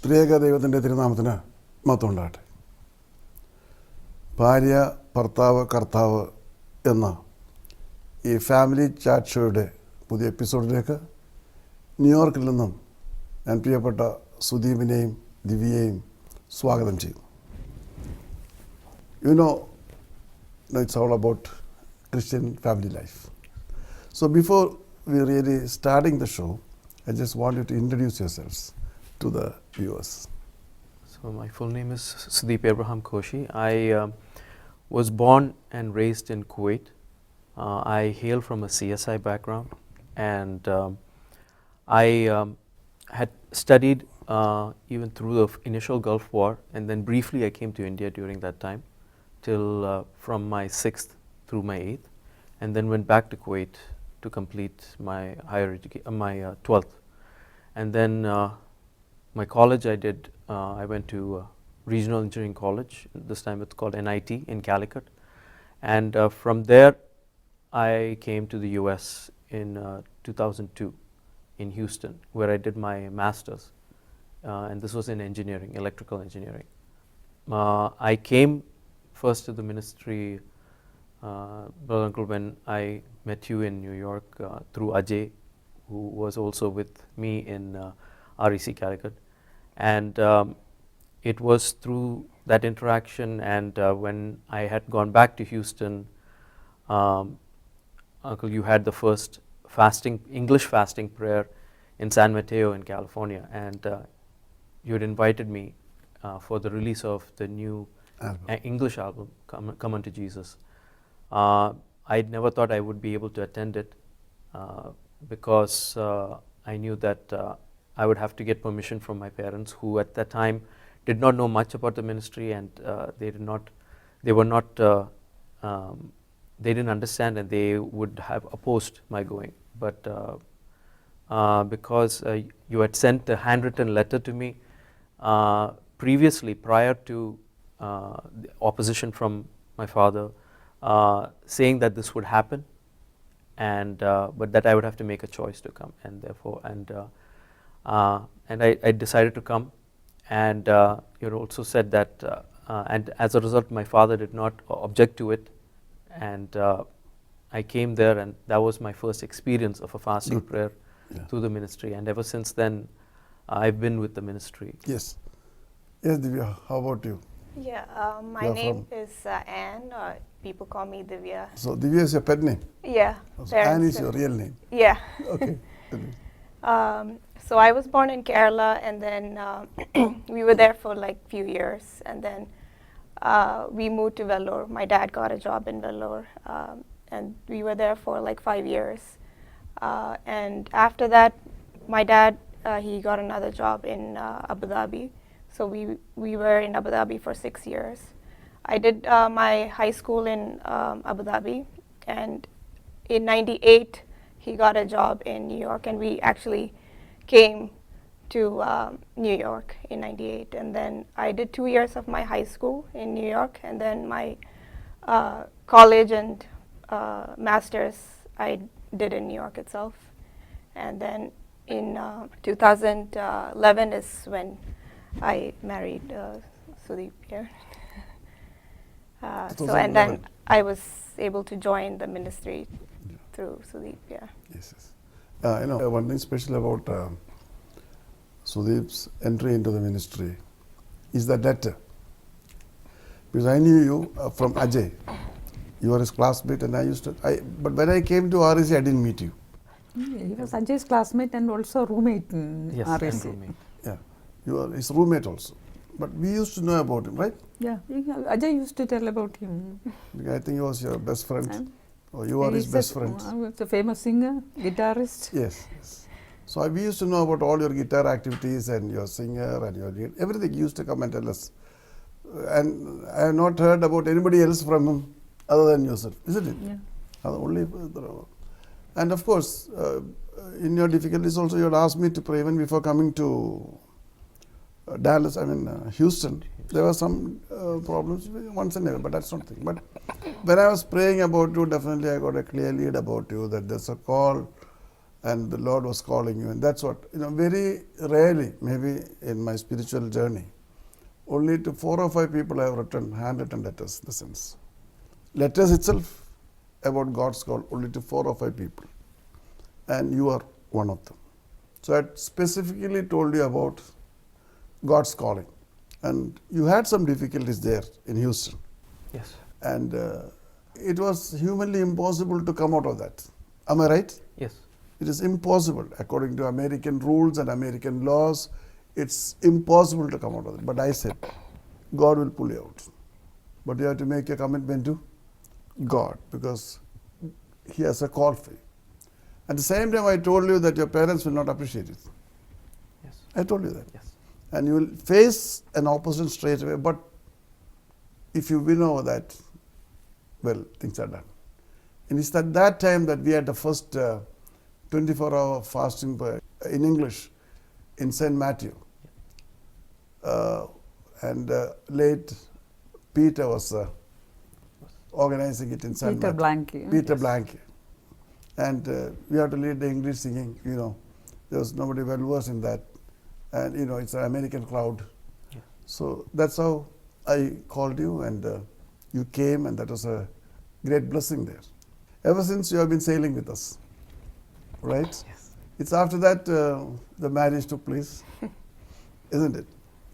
ത്രിയേക ദൈവത്തിൻ്റെ തിരുനാമത്തിന് മഹത്വം ഉണ്ടാകട്ടെ. ഭാര്യ ഭർത്താവ് കർത്താവ് എന്ന ഈ ഫാമിലി ചാറ്റ് ഷോയുടെ പുതിയ എപ്പിസോഡിലേക്ക് ന്യൂയോർക്കിൽ നിന്നും ഞാൻ പ്രിയപ്പെട്ട സുദീപിനെയും ദിവ്യയെയും സ്വാഗതം ചെയ്യുന്നു. You know, it's all about Christian family life. So before we really starting the show, I just want you to introduce yourselves to the viewers. So my full name is Sudeep Koshy. I was born and raised in Kuwait. I hail from a CSI background, and I had studied even through the initial Gulf War, and then briefly I came to India during that time till from my 6th through my 8th, and then went back to Kuwait to complete my higher education, my 12th. And then my college I went to Regional Engineering College. This time it's called NIT in Calicut. And from there I came to the US in 2002 in Houston, where I did my master's. And this was in engineering, electrical engineering. I came first to the ministry, brother uncle, when I met you in New York through Ajay, who was also with me in REC Calicut. And it was through that interaction, and when I had gone back to Houston, uncle, you had the first English fasting prayer in San Mateo in California, and you had invited me for the release of the new English album, Come Unto Jesus. I never thought I would be able to attend it because I knew that I would have to get permission from my parents, who at that time did not know much about the ministry, and they didn't understand, and they would have opposed my going. But because you had sent a handwritten letter to me previously, prior to the opposition from my father, saying that this would happen, and but that I would have to make a choice to come, and therefore I decided to come. And you also said that, and as a result, my father did not object to it, and I came there, and that was my first experience of a fasting prayer through the ministry. And ever since then, I've been with the ministry. Yes, Divya, how about you? Yeah, my name is Anne. People call me Divya. So Divya is your pet name? Yeah. So Anne is your real name? Yeah. Okay. So I was born in Kerala, and then we were there for like few years, and then we moved to Vellore. My dad got a job in Vellore, and we were there for like 5 years. And after that, my dad, he got another job in Abu Dhabi. So we were in Abu Dhabi for 6 years. I did my high school in Abu Dhabi, and in '98 he got a job in New York, and we actually came to New York in '98. And then I did 2 years of my high school in New York, and then my college and master's I did in New York itself. And then in 2011 is when I married Sudeep here. So and then I was able to join the ministry through Sudeep. Yeah. Yes. One thing special about Sudeep's entry into the ministry is the letter. Because I knew you from Ajay. You were his classmate, and but when I came to REC, I didn't meet you. He was Ajay's classmate and also roommate in REC. And roommate. Yeah, you are his roommate also. But we used to know about him, right? Yeah, Ajay used to tell about him. I think he was your best friend, or you are his best friend. He was a famous singer, guitarist. Yes. So we used to know about all your guitar activities and your singer and your everything. You used to come and tell us. And I have not heard about anybody else from him other than yourself, isn't it? Yeah. Only. And of course, in your difficulties also, you had asked me to pray even before coming to Houston. There were some problems once and ever, but that's something. But when I was praying about you, definitely I got a clear lead about you that there's a call and the Lord was calling you, and that's what, very rarely, maybe in my spiritual journey, only to 4 or 5 people I have written handwritten letters, in the sense. Letters itself about God's call, only to 4 or 5 people. And you are one of them. So I specifically told you about God's calling. And you had some difficulties there in Houston. Yes. And it was humanly impossible to come out of that. Am I right? Yes. It is impossible. According to American rules and American laws, it's impossible to come out of it. But I said, God will pull you out. But you have to make a commitment to God, because He has a call for you. At the same time, I told you that your parents will not appreciate it. Yes. I told you that. Yes. And you will face an opposition straight away. But if you win over that, well, things are done. And it's at that time that we had the first 24-hour fasting in English in St. Matthew. And late Peter was organizing it in St. Peter Matthew. Blanky. Peter Blanky. And we had to lead the English singing, there was nobody well versed in that. And, it's an American crowd. Yeah. So that's how I called you, and you came, and that was a great blessing there. Ever since, you have been sailing with us, right? Yes. It's after that the marriage took place, isn't it?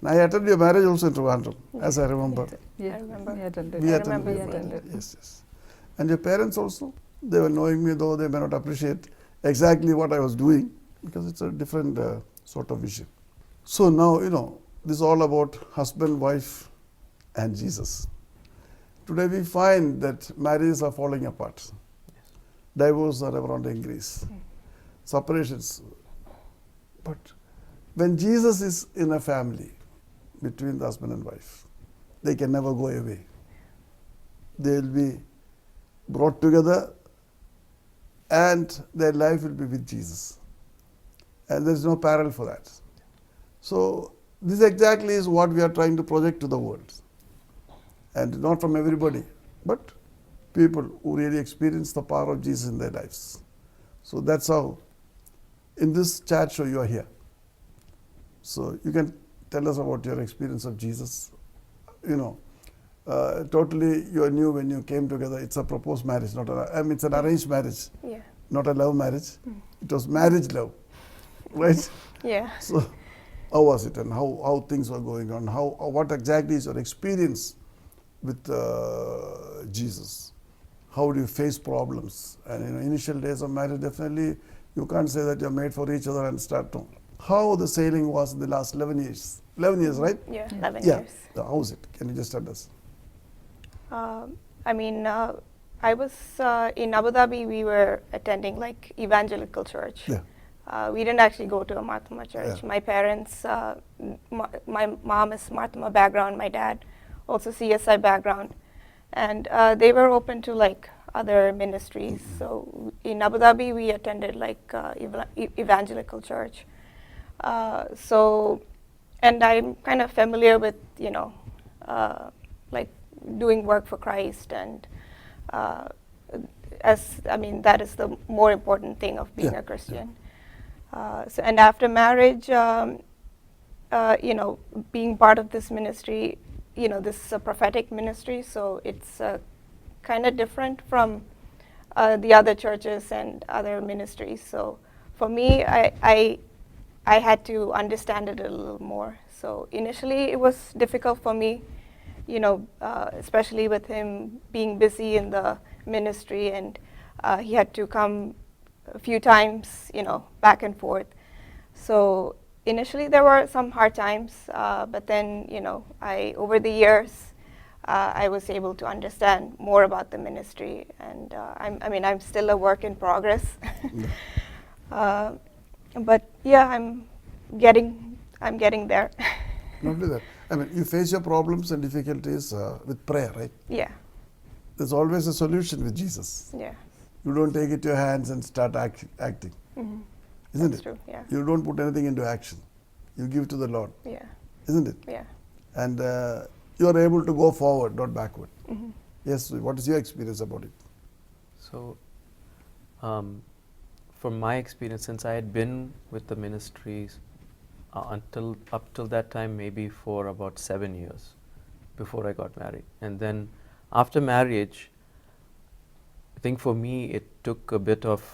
And I attended your marriage also in Trivandrum, as I remember. Yeah, I remember. we attended. We I attended remember your you marriage. attended. Yes, yes. And your parents also, they were knowing me, though they may not appreciate exactly what I was doing, because it's a different sort of vision. So now, this is all about husband, wife, and Jesus. Today we find that marriages are falling apart. Yes. Divorce are around to increase. Separations. But when Jesus is in a family between the husband and wife, they can never go away. They will be brought together, and their life will be with Jesus. And there is no parallel for that. So this exactly is what we are trying to project to the world. And not from everybody, but people who really experience the power of Jesus in their lives. So that's how, in this chat show, you are here. So you can tell us about your experience of Jesus. Totally you knew when you came together, it's a proposed marriage, it's an arranged marriage, Yeah. not a love marriage. It was marriage love, right? Yeah. So how was it, and how things were going on? What exactly is your experience with Jesus? How do you face problems? And initial days of marriage, definitely you can't say that you're made for each other and start to. How the sailing was in the last 11 years. 11 years, right? Yeah, 11 Yeah. years. How is it? Can you just tell us? I was in Abu Dhabi. We were attending evangelical church. Yeah. We didn't actually go to a Marthama church. Yeah. My parents, my mom is Marthama background, my dad also CSI background, and they were open to other ministries. So in Abu Dhabi, we attended evangelical church. And I'm kind of familiar with doing work for Christ, and that is the more important thing of being Yeah. a Christian. And after marriage, being part of this ministry, this is a prophetic ministry, so it's kind of different from the other churches and other ministries. So for me, I had to understand it a little more. So initially, it was difficult for me, especially with him being busy in the ministry, and he had to come a few times, back and forth. So initially there were some hard times, but then, over the years, I was able to understand more about the ministry, and I'm still a work in progress. But yeah, I'm getting there. Not only that. You face your problems and difficulties with prayer, right? Yeah. There's always a solution with Jesus. Yeah. You don't take it to your hands and start acting. Mm-hmm. Isn't That's it? true, yeah. You don't put anything into action. You give to the Lord. Yeah. Isn't it? Yeah. And you are able to go forward, not backward. from my experience, since I had been with the ministries up till that time, maybe for about 7 years before I got married. And then after marriage, I think for me it took a bit of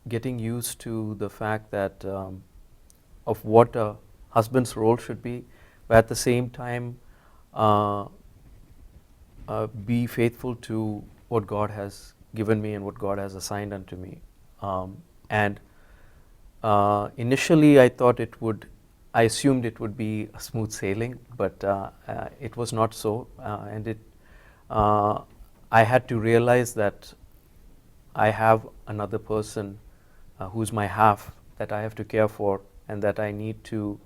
getting used to the fact that of what a husband's role should be, but at the same time be faithful to what God has given me and what God has assigned unto me. And initially I assumed it would be a smooth sailing, but it was not so. And I had to realize that I have another person who's my half that I have to care for, and that I need to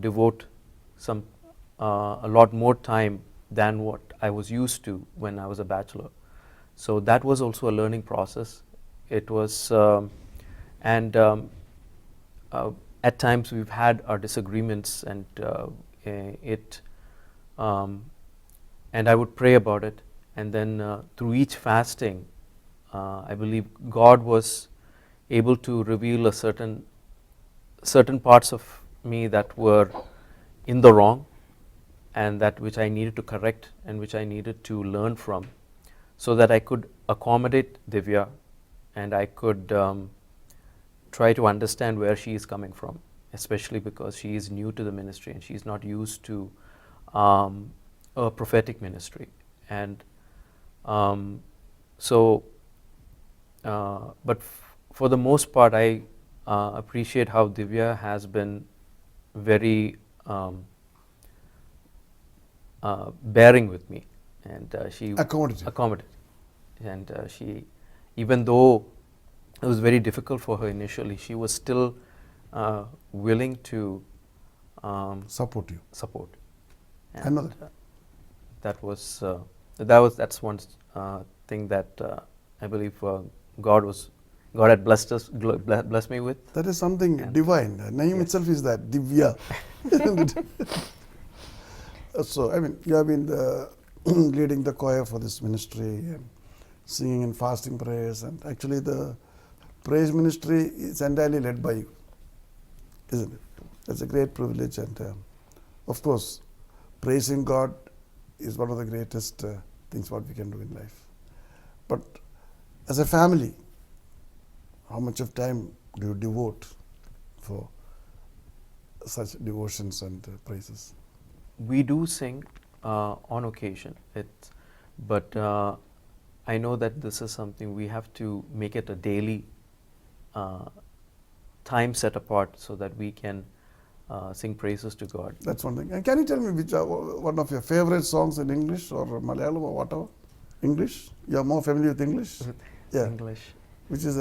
devote a lot more time than what I was used to when I was a bachelor. So that was also a learning process. It was, at times we've had our disagreements, and and I would pray about it, and then through each fasting, I believe God was able to reveal certain parts of me that were in the wrong, and that which I needed to correct and which I needed to learn from, so that I could accommodate Divya, and I could try to understand where she is coming from, especially because she is new to the ministry and she's not used to a prophetic ministry. And but for the most part, I appreciate how Divya has been very bearing with me, and she accommodated, and she, even though it was very difficult for her initially, she was still willing to support you. And I know that's one thing that I believe God had blessed me with. That is something divine. The name itself is that, Divya. So, I mean, you have been leading the choir for this ministry and singing and fasting prayers, and actually the praise ministry is entirely led by you, isn't it? That's a great privilege, and of course, praising God is one of the greatest things what we can do in life. But as a family, how much of time do you devote for such devotions and praises? We do sing on occasion, but I know that this is something we have to make it a daily time set apart, so that we can sing praises to God. That's one thing. And can you tell me which are one of your favorite songs in English or Malayalam or whatever? English? You are more familiar with English? Yeah. English. Which is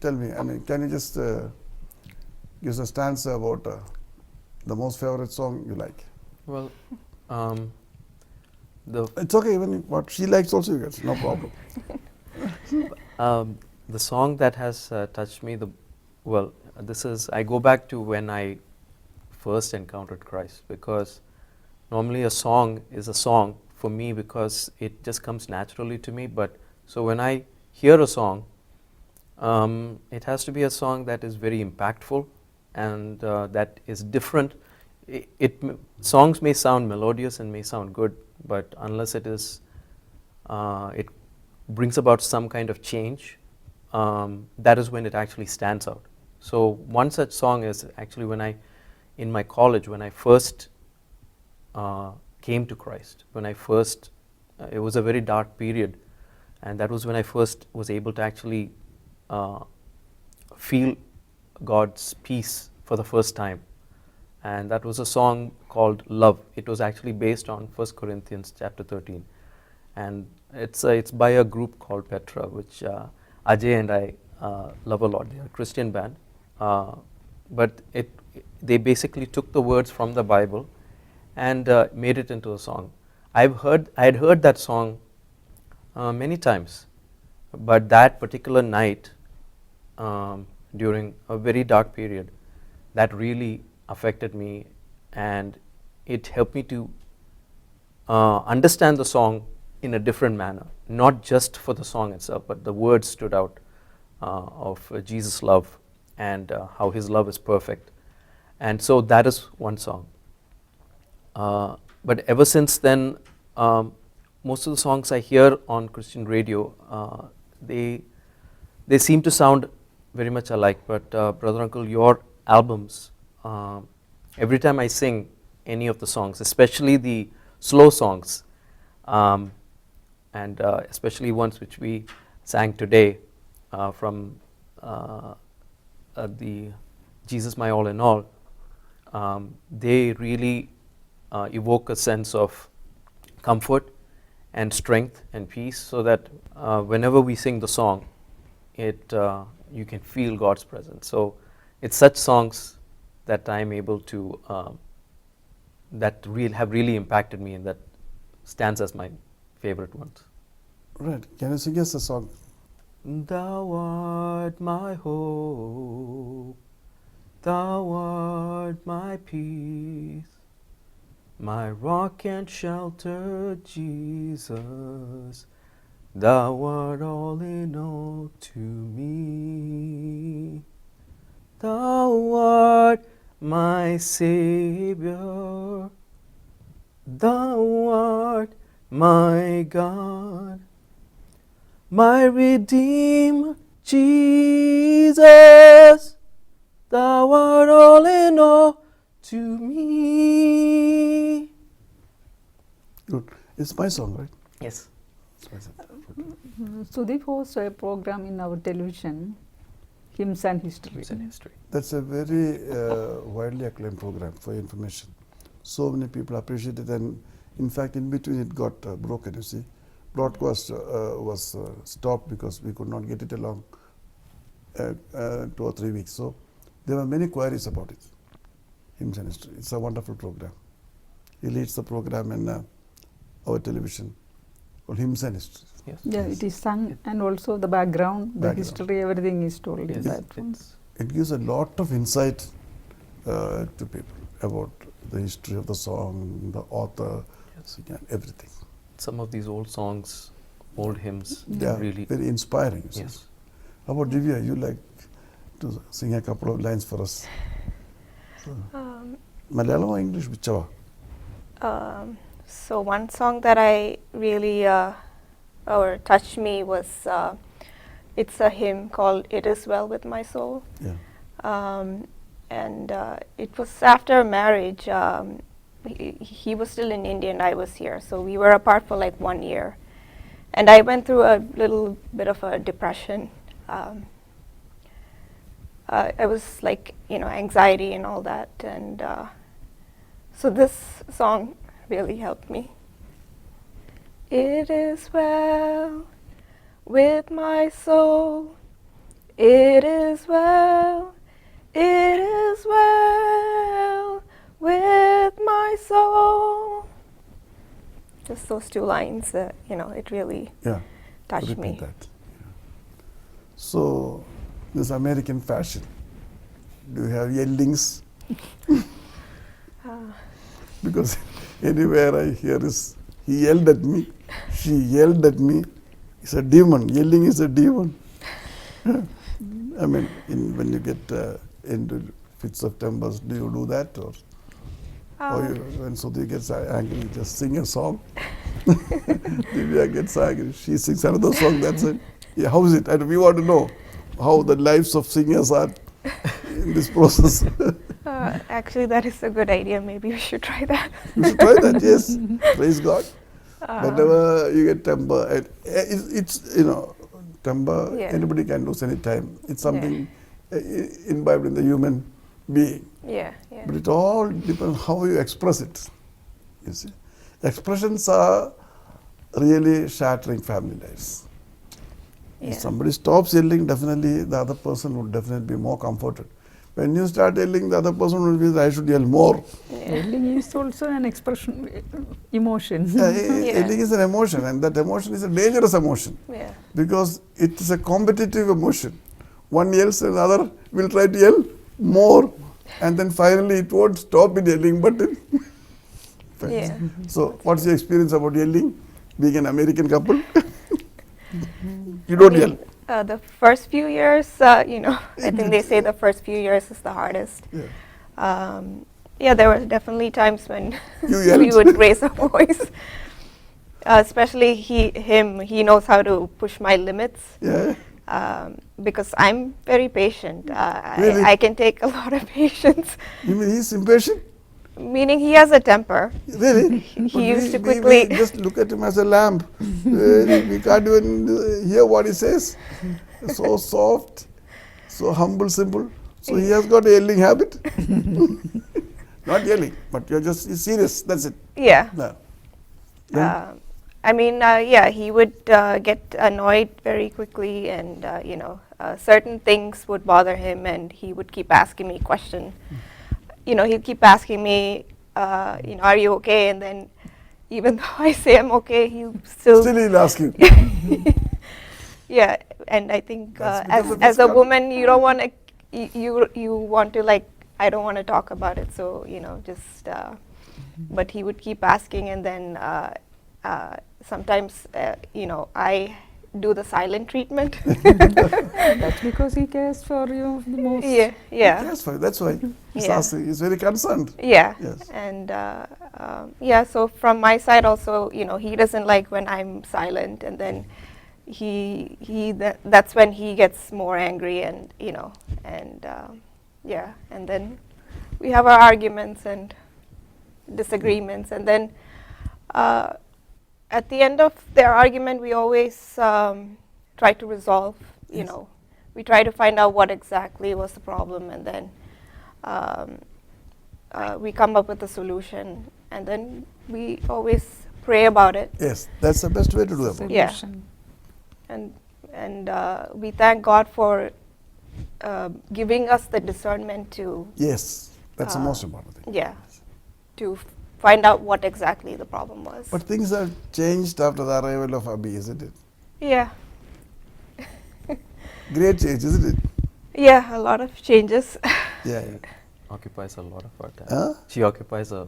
tell me, I mean, can you just give us a stanza about the most favorite song you like? Well, it's okay, even what she likes also you get, no problem. The song that has touched me, I go back to when I first encountered Christ, because normally a song is a song for me because it just comes naturally to me. But so when I hear a song, it has to be a song that is very impactful and that is different. Songs may sound melodious and may sound good, but unless it brings about some kind of change, that is when it actually stands out. So one such song is actually in my college, when I first came to Christ, it was a very dark period, and that was when I first was able to actually feel God's peace for the first time. And that was a song called Love. It was actually based on 1 Corinthians chapter 13. And it's by a group called Petra, which Ajay and I love a lot. They're a Christian band. But they basically took the words from the Bible and made it into a song. I had heard that song many times, but that particular night, during a very dark period, that really affected me, and it helped me to understand the song in a different manner, not just for the song itself, but the words stood out of Jesus' love and how His love is perfect. And so that is one song. But ever since then, most of the songs I hear on Christian radio, they seem to sound very much alike. But Brother Uncle, your albums, every time I sing any of the songs, especially the slow songs, and especially ones which we sang today from the Jesus My All in All, they really evoke a sense of comfort and strength and peace, so that whenever we sing the song, you can feel God's presence. So it's such songs that I'm able to that have really impacted me, and that stands as my favorite ones. Right. Can you sing us a song? Thou art my hope, Thou art my peace, my rock and shelter, Jesus. Thou art all in all to me. Thou art my Savior, Thou art my God, my Redeemer, Jesus. Thou art all in all to me. Good. It's my song, right? Yes. It's my song. Sudeep hosts a program in our television, Hymns and History. Hymns and History. That's a very widely acclaimed program for information. So many people appreciate it, and in fact, in between it got broken. You see, broadcast was stopped because we could not get it along 2 or 3 weeks. So there were many queries about it. Hymns and History. It's a wonderful program. He leads the program in our television called Hymns and History. Yes. Yeah, it is sung, and also the background, the history, everything is told in Yes, that one. It gives a lot of insight to people about the history of the song, the author, Yes. and everything. Some of these old songs, old hymns, They are really. very inspiring. You see. Yes. How about Divya? You like to sing a couple of lines for us? Malayalam or English? Whichever. So one song that I really or touched me was it's a hymn called "It Is Well with My Soul," Yeah. and it was after marriage. He was still in India and I was here, so we were apart for like 1 year, and I went through a little bit of a depression. I was like, anxiety and all that, and so this song really helped me. It is well with my soul, it is well with my soul. Just those 2 lines, it really Yeah. touched Repeat me. that. Yeah. So, this American fashion. Do you have yellings? Because anywhere I hear is, he yelled at me, she yelled at me. It's a demon. Yelling is a demon. I mean, when you get into fits of tempers, do you do that? Or when Sudeep gets angry, you just sing a song? Divya gets angry, she sings another song, that's it. Yeah, how is it? And we want to know how the lives of singers are in this process. Actually, that is a good idea. Maybe we should try that. You should try that, yes. Praise God. Whenever you get temper, it's temper, Yeah. anybody can lose any time. It's something imbibed in the human being. Yeah. But it all depends how you express it. You see, expressions are really shattering family lives. Yeah. If somebody stops yelling, definitely the other person would definitely be more comforted. When you start yelling, the other person will be, I should yell more. Yelling is also an expression, emotion. Yelling is an emotion, and that emotion is a dangerous emotion. Yeah. Because it is a competitive emotion. One yells, another will try to yell more, and then finally it won't stop in yelling, but it Yeah. So, what's your experience about yelling? Being an American couple? You don't yell. The first few years, you know, I think they say the first few years is the hardest. Yeah. Yeah, there were definitely times when You we yelled? would raise our voice. Especially he knows how to push my limits. Yeah. Because I'm very patient. Really? I can take a lot of patience. You mean he's impatient? Meaning he has a temper. Really? He But used to we quickly. just look at him as a lamb. We can't even hear what he says. So soft, so humble, simple. So he has got a yelling habit. Not yelling, but he's serious. That's it. Yeah. No. Then? I mean, yeah, he would get annoyed very quickly, and you know, certain things would bother him, and he would keep asking me questions. You know, he'd keep asking me, you know, are you okay? And then, even though I say I'm okay, he'll still. Still he'll ask you. Yeah, and I think That's because of as his a con- woman, you don't want to, you want to like, I don't want to talk about it, so you know, just. But he would keep asking, and then sometimes, you know, I do the silent treatment. That's because he cares for you the most. Yeah, yeah. That's why. That's why. He's Yeah. asking. He's very concerned. Yeah, Yes. and yeah. So from my side also, you know, he doesn't like when I'm silent, and then that's when he gets more angry, and you know, and yeah, and then we have our arguments and disagreements, and then at the end of their argument, we always try to resolve. You Yes. know, we try to find out what exactly was the problem, and then. We come up with a solution, and then we always pray about it, Yes, that's the best way to do it. Yeah. Solution. and we thank God for giving us the discernment to, Yes, that's the Uh, most important thing. yeah, to find out what exactly the problem was. But things have changed after the arrival of Abhi, isn't it? Yeah, Great change, isn't it? yeah, a lot of changes. Yeah. yeah. Occupies a lot of our time. Huh? She occupies a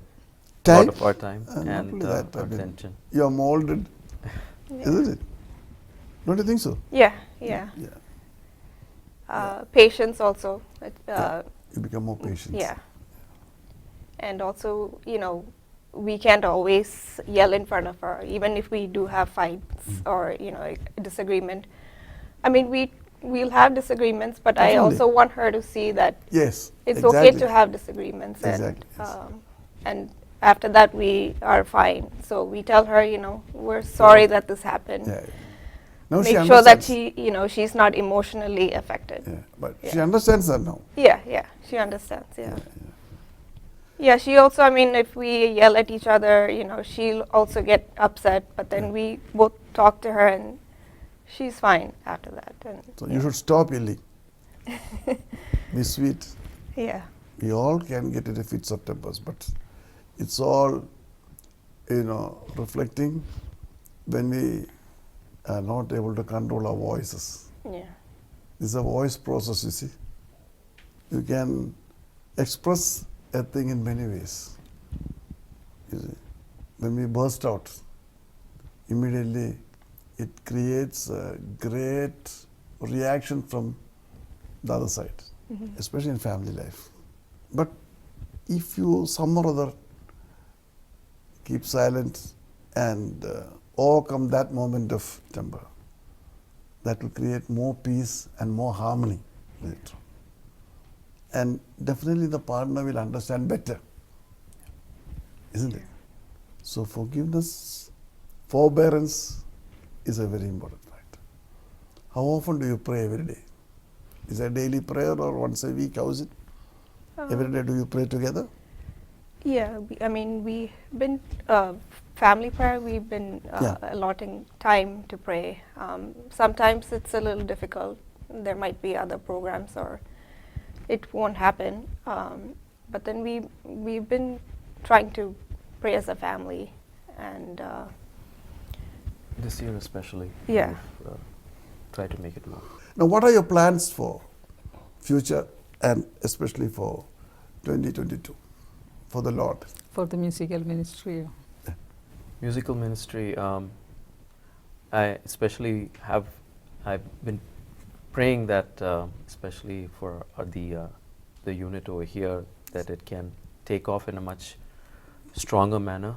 Time? lot of our time Not and only that, I our mean, attention. You are molded, Yeah. isn't it? Don't you think so? Yeah, yeah. Yeah. Patience also. Yeah. You become more patient. Yeah. And also, you know, we can't always yell in front of her, even if we do have fights or, you know, a disagreement. I mean, we'll have disagreements, but I Definitely. also want her to see that Yes. it's exactly. okay to have disagreements. Exactly, And, yes. and after that, we are fine. So we tell her, you know, we're sorry that this happened. Yeah. yeah. Now Make she sure that understands. she, you know, she's not emotionally affected. Yeah, but she Yeah. understands that now. Yeah, yeah, she understands, yeah. Yeah. Yeah, she also, I mean, if we yell at each other, you know, she'll also get upset, but then Yeah. we both talk to her and she's fine after that. And So yeah. you should stop yelling. Be sweet. Yeah, We all can get into fits of tempers, but it's all, you know, reflecting when we are not able to control our voices. yeah, This is a voice process, you see. You can express a thing in many ways. You see. When we burst out, immediately it creates a great reaction from the other side, especially in family life. But if you some or other keep silent and overcome that moment of temper, that will create more peace and more harmony later. And definitely the partner will understand better, isn't it? So forgiveness, forbearance is a very important factor. How often do you pray every day? Is it a daily prayer or once a week? How is it? Every day do you pray together? yeah. I mean, we've been family prayer. We've been Yeah. allotting time to pray. Sometimes it's a little difficult. There might be other programs, or it won't happen. But then we've been trying to pray as a family, and This year especially. Yeah. we've, try to make it more. Now, what are your plans for future and especially for 2022 for the Lord? For the musical ministry. Musical ministry, I especially I've been praying that, especially for the unit over here, that it can take off in a much stronger manner.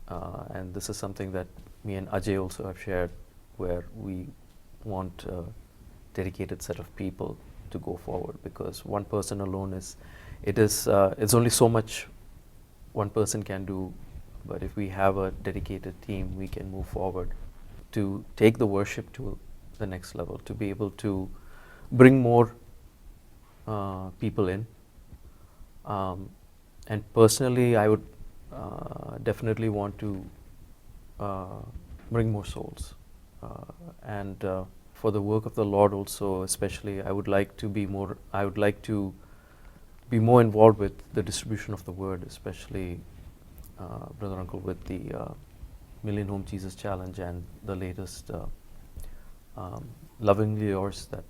And this is something that me and Ajay also have shared, where we want a dedicated set of people to go forward, because one person alone it's only so much one person can do, but if we have a dedicated team, we can move forward to take the worship to the next level, to be able to bring more people in. And personally, I would definitely want to bring more souls. And for the work of the Lord also, especially, I would like to be more involved with the distribution of the word, especially, Brother Uncle, with the Million Home Jesus Challenge and the latest Lovingly Yours that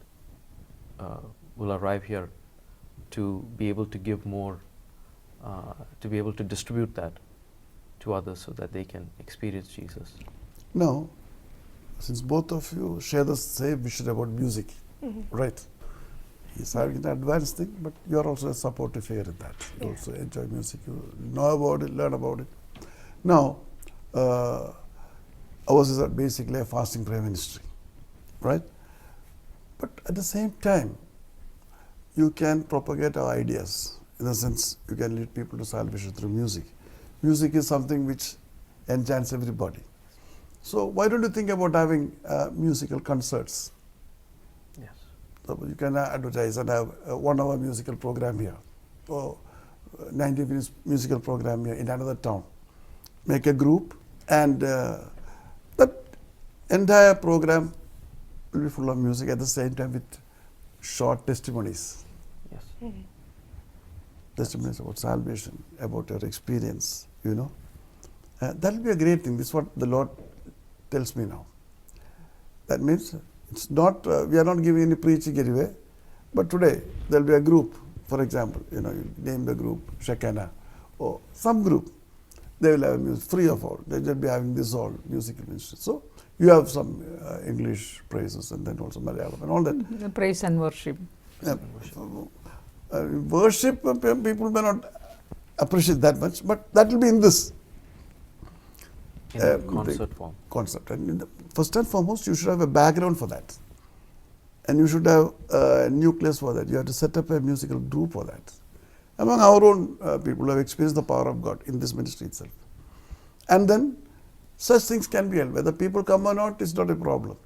will arrive here, to be able to give more, to be able to distribute that to others so that they can experience Jesus. Now, since both of you share the same vision about music, right? He's having an advanced thing, but you are also a supportive figure in that. You also enjoy music, you know about it, learn about it. Now, ours is basically a fasting prayer ministry, right? But at the same time, you can propagate our ideas. In the sense, you can lead people to salvation through music. Music is something which enchants everybody. So why don't you think about having musical concerts? Yes. So you can advertise and have a 1 hour musical program here, or 90 minutes musical program here in another town. Make a group, and that entire program will be full of music at the same time with short testimonies. Yes. Testimonies about salvation, about your experience, you know. That will be a great thing. This is what the Lord tells me now. That means it's not, we are not giving any preaching anyway, but today there will be a group, for example, you know, you name the group, Shekinah, or some group, they will have music, free of all. They will be having this all musical ministry. So you have some English praises and then also Malayalam and all that. Praise and worship. Worship, people may not appreciate that much, but that will be in this. In concert form. Concept. And first and foremost, you should have a background for that. And you should have a nucleus for that. You have to set up a musical group for that. Among our own people who have experienced the power of God in this ministry itself. And then such things can be held. Whether people come or not is not a problem.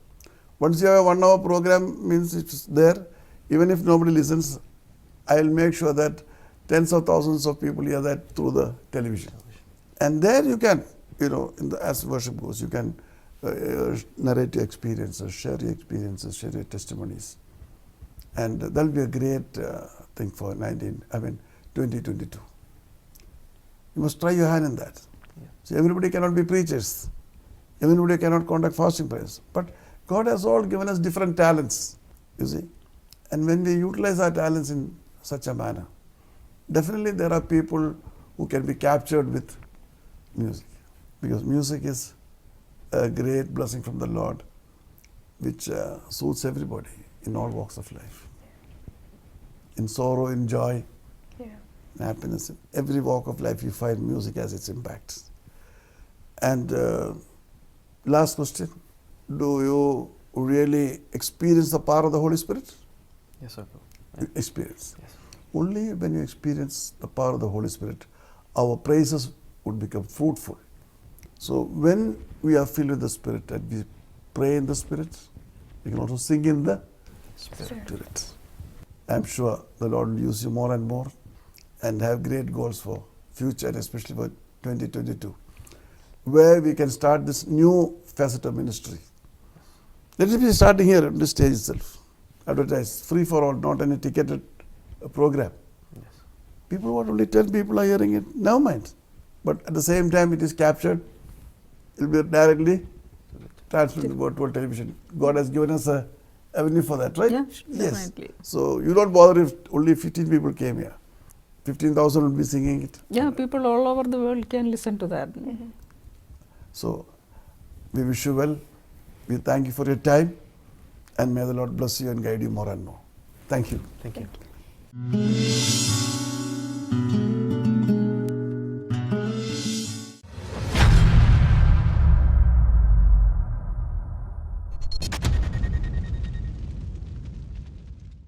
Once you have a 1 hour program, means it's there. Even if nobody listens, I will make sure that tens of thousands of people hear that through the television. And there you can, you know, as worship goes, you can narrate your experiences, share your testimonies. And that will be a great thing for 2022. You must try your hand in that. Yeah. So everybody cannot be preachers. Everybody cannot conduct fasting prayers. But God has all given us different talents, you see. And when we utilize our talents in such a manner, definitely there are people who can be captured with music. Because music is a great blessing from the Lord, which suits everybody in all walks of life. In sorrow, in joy, in happiness, in every walk of life you find music has its impact. And last question, do you really experience the power of the Holy Spirit? Yes, sir. You experience. Yes. Only when you experience the power of the Holy Spirit, our praises would become fruitful. So when we are filled with the Spirit and we pray in the Spirit, we can also sing in the Spirit. I am sure the Lord will use you more and more and have great goals for future, and especially for 2022, where we can start this new facet of ministry. Let it be starting here on this stage itself. Advertise, free for all, not any ticketed program. Yes. People, what only 10 people are hearing it, never mind. But at the same time, it is captured, it will be directly transmitted to virtual television. God has given us a avenue for that, right? Yeah, yes. definitely. So you don't bother if only 15 people came here. 15,000 will be singing it. Yeah, people all over the world can listen to that. So we wish you well. We thank you for your time. And may the Lord bless you and guide you more and more. Thank you. Thank you. you.